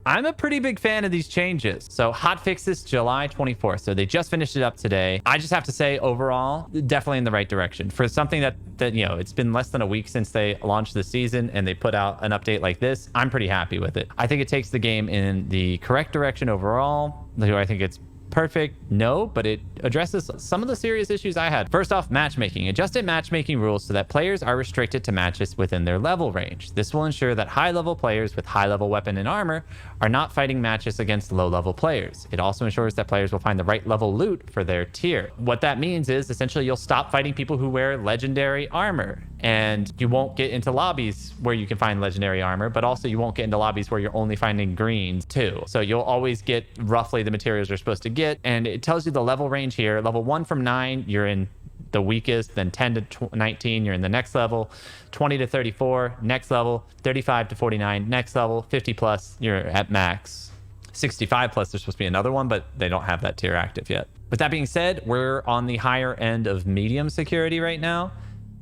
I'm a pretty big fan of these changes. So hot fixes July 24th. So they just finished it up today. I just have to say overall, definitely in the right direction for something that you know, it's been less than a week since they launched the season and they put out an update like this. I'm pretty happy with it. I think it takes the game in the correct direction overall. Do I think it's perfect? No, but it addresses some of the serious issues I had. First off, matchmaking. Adjusted matchmaking rules so that players are restricted to matches within their level range. This will ensure that high-level players with high-level weapon and armor are not fighting matches against low-level players. It also ensures that players will find the right level loot for their tier. What that means is essentially you'll stop fighting people who wear legendary armor, and you won't get into lobbies where you can find legendary armor, but also you won't get into lobbies where you're only finding greens too. So you'll always get roughly the materials you're supposed to get, and it tells you the level range here. Level 1 from 9, you're in the weakest, then 10 to 19, you're in the next level, 20 to 34, next level, 35 to 49, next level, 50 plus, you're at max. 65 plus, there's supposed to be another one, but they don't have that tier active yet. With that being said, we're on the higher end of medium security right now.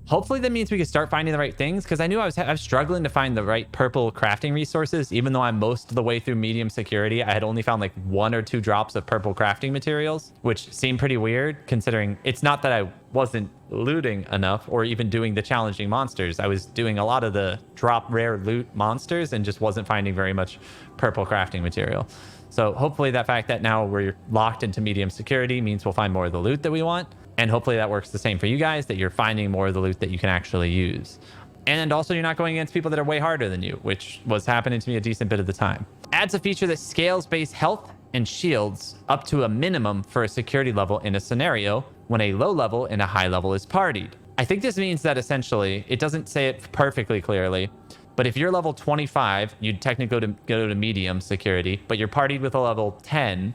Hopefully that means we can start finding the right things, because I knew I was struggling to find the right purple crafting resources. Even though I'm most of the way through medium security, I had only found like 1 or 2 drops of purple crafting materials, which seemed pretty weird considering it's not that I wasn't looting enough or even doing the challenging monsters. I was doing a lot of the drop rare loot monsters and just wasn't finding very much purple crafting material. So hopefully that fact that now we're locked into medium security means we'll find more of the loot that we want. And hopefully that works the same for you guys, that you're finding more of the loot that you can actually use. And also you're not going against people that are way harder than you, which was happening to me a decent bit of the time. Adds a feature that scales base health and shields up to a minimum for a security level in a scenario when a low level and a high level is partied. I think this means that essentially, it doesn't say it perfectly clearly, but if you're level 25, you'd technically go to medium security, but you're partied with a level 10,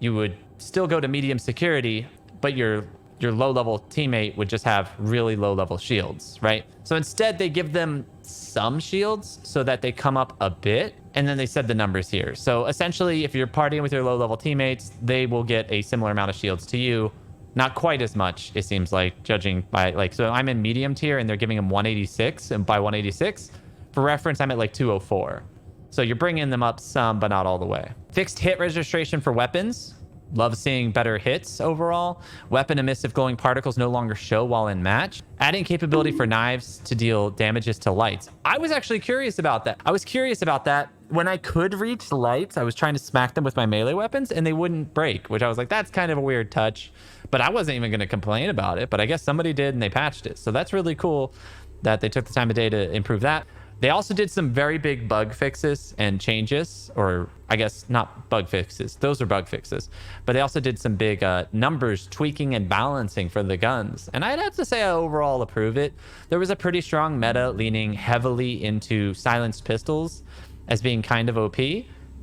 you would still go to medium security, but your low-level teammate would just have really low-level shields, right? So instead, they give them some shields so that they come up a bit, and then they said the numbers here. So essentially, if you're partying with your low-level teammates, they will get a similar amount of shields to you. Not quite as much, it seems like, judging by, like, so I'm in medium tier, and they're giving them 186, and by 186, for reference, I'm at, like, 204. So you're bringing them up some, but not all the way. Fixed hit registration for weapons. Love seeing better hits overall. Weapon emissive glowing particles no longer show while in match. Adding capability for knives to deal damages to lights. I was actually curious about that. When I could reach lights, I was trying to smack them with my melee weapons and they wouldn't break, which I was like, that's kind of a weird touch. But I wasn't even going to complain about it. But I guess somebody did and they patched it. So that's really cool that they took the time of day to improve that. They also did some very big bug fixes and changes, or I guess not bug fixes. Those are bug fixes. But they also did some big numbers tweaking and balancing for the guns. And I'd have to say I overall approve it. There was a pretty strong meta leaning heavily into silenced pistols as being kind of OP,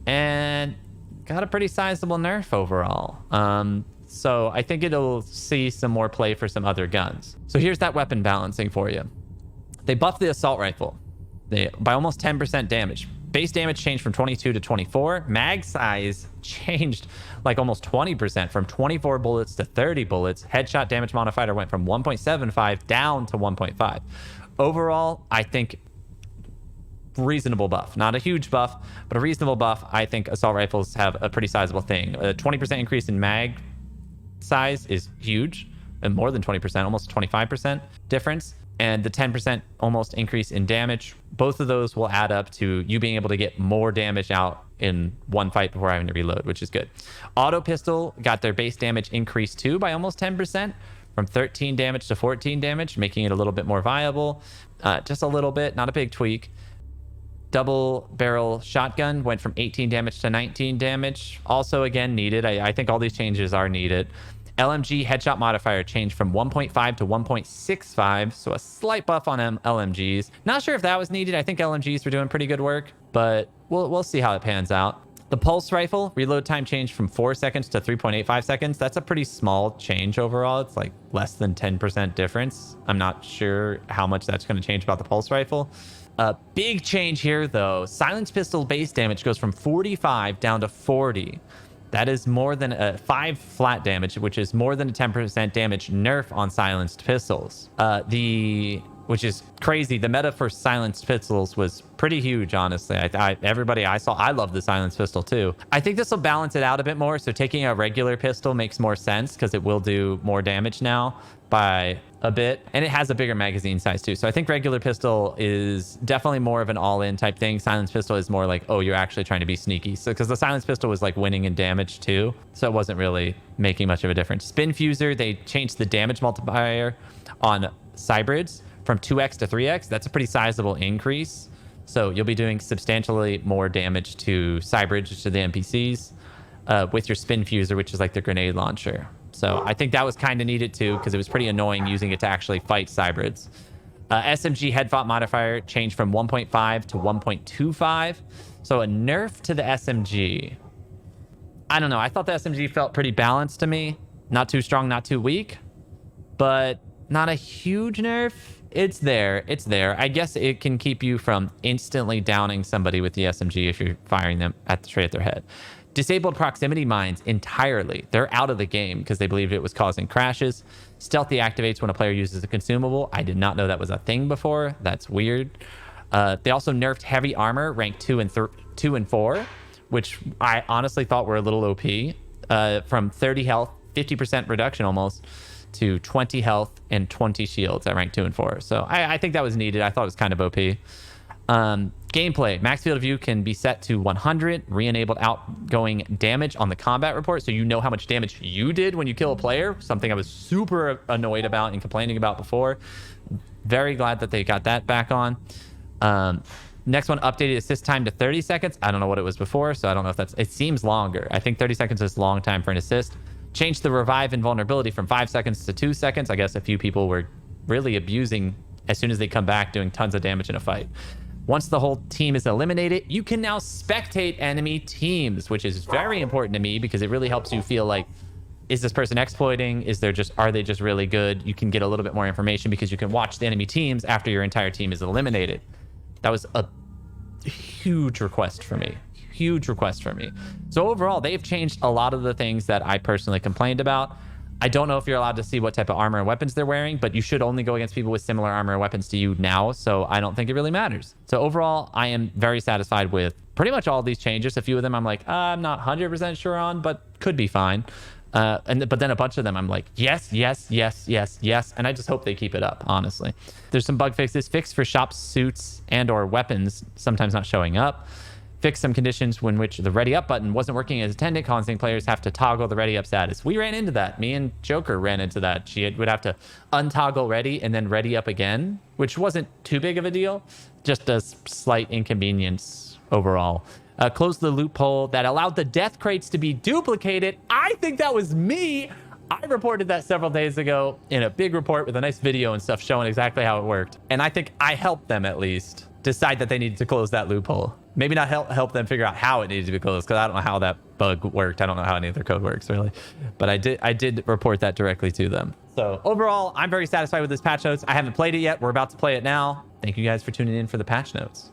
and got a pretty sizable nerf overall. So I think it'll see some more play for some other guns. So here's that weapon balancing for you. They buffed the assault rifle by almost 10% damage. Base damage changed from 22 to 24. Mag size changed like almost 20% from 24 bullets to 30 bullets. Headshot damage modifier went from 1.75 down to 1.5. Overall, I think reasonable buff. Not a huge buff, but a reasonable buff. I think assault rifles have a pretty sizable thing. A 20% increase in mag size is huge, and more than 20%, almost 25% difference. And the 10% almost increase in damage, both of those will add up to you being able to get more damage out in one fight before having to reload, which is good. Auto pistol got their base damage increased too by almost 10%, from 13 damage to 14 damage, making it a little bit more viable. Just a little bit, not a big tweak. Double barrel shotgun went from 18 damage to 19 damage. Also, again, needed. I think all these changes are needed. LMG headshot modifier changed from 1.5 to 1.65, so a slight buff on LMGs. Not sure if that was needed. I think LMGs were doing pretty good work, but we'll see how it pans out. The pulse rifle reload time changed from 4 seconds to 3.85 seconds. That's a pretty small change overall. It's like less than 10% difference. I'm not sure how much that's going to change about the pulse rifle. Big change here, though. Silenced pistol base damage goes from 45 down to 40. That is more than a 5 flat damage, which is more than a 10% damage nerf on silenced pistols. The which is crazy. The meta for silenced pistols was pretty huge, honestly. Everybody I saw, I love the silenced pistol too. I think this will balance it out a bit more. So taking a regular pistol makes more sense because it will do more damage now by a bit, and it has a bigger magazine size too. So I think regular pistol is definitely more of an all-in type thing. Silenced pistol is more like, oh, you're actually trying to be sneaky. So because the silenced pistol was like winning in damage too, so it wasn't really making much of a difference. Spin fuser, they changed the damage multiplier on cybrids from 2x to 3x. That's a pretty sizable increase. So you'll be doing substantially more damage to cybrids, to the NPCs, with your spin fuser, which is like the grenade launcher. So I think that was kind of needed too, because it was pretty annoying using it to actually fight cybrids. SMG head fought modifier changed from 1.5 to 1.25. So a nerf to the SMG. I don't know. I thought the SMG felt pretty balanced to me. Not too strong, not too weak, but not a huge nerf. It's there. It's there. I guess it can keep you from instantly downing somebody with the SMG if you're firing them straight at their head. Disabled proximity mines entirely. They're out of the game because they believed it was causing crashes. Stealth deactivates when a player uses a consumable. I did not know that was a thing before. That's weird. They also nerfed heavy armor, rank 2 and 4, which I honestly thought were a little OP. From 30 health, 50% reduction almost, to 20 health and 20 shields at rank 2 and 4. So I think that was needed. I thought it was kind of OP. Gameplay. Max field of view can be set to 100. Re-enabled outgoing damage on the combat report, so you know how much damage you did when you kill a player. Something I was super annoyed about and complaining about before. Very glad that they got that back on. Next one, updated assist time to 30 seconds. I don't know what it was before, so I don't know if that's... It seems longer. I think 30 seconds is a long time for an assist. Changed the revive invulnerability from 5 seconds to 2 seconds. I guess a few people were really abusing as soon as they come back, doing tons of damage in a fight. Once the whole team is eliminated, you can now spectate enemy teams, which is very important to me because it really helps you feel like, is this person exploiting? Are they just really good? You can get a little bit more information because you can watch the enemy teams after your entire team is eliminated. That was a huge request for me. Huge request for me. So overall, they've changed a lot of the things that I personally complained about. I don't know if you're allowed to see what type of armor and weapons they're wearing, but you should only go against people with similar armor and weapons to you now, so I don't think it really matters. So overall, I am very satisfied with pretty much all these changes. A few of them I'm like, I'm not 100% sure on, but could be fine. But then a bunch of them I'm like, yes, yes, yes, yes, yes, and I just hope they keep it up, honestly. There's some bug fixes. Fix for shop suits and or weapons sometimes not showing up. Fix some conditions in which the ready up button wasn't working as intended, causing players have to toggle the ready up status. We ran into that. Me and Joker ran into that. She would have to untoggle ready and then ready up again, which wasn't too big of a deal. Just a slight inconvenience overall. Closed the loophole that allowed the death crates to be duplicated. I think that was me. I reported that several days ago in a big report with a nice video and stuff showing exactly how it worked. And I think I helped them at least decide that they needed to close that loophole. Maybe not help them figure out how it needed to be closed, because I don't know how that bug worked. I don't know how any of their code works, really. But I did report that directly to them. So overall, I'm very satisfied with this patch notes. I haven't played it yet. We're about to play it now. Thank you guys for tuning in for the patch notes.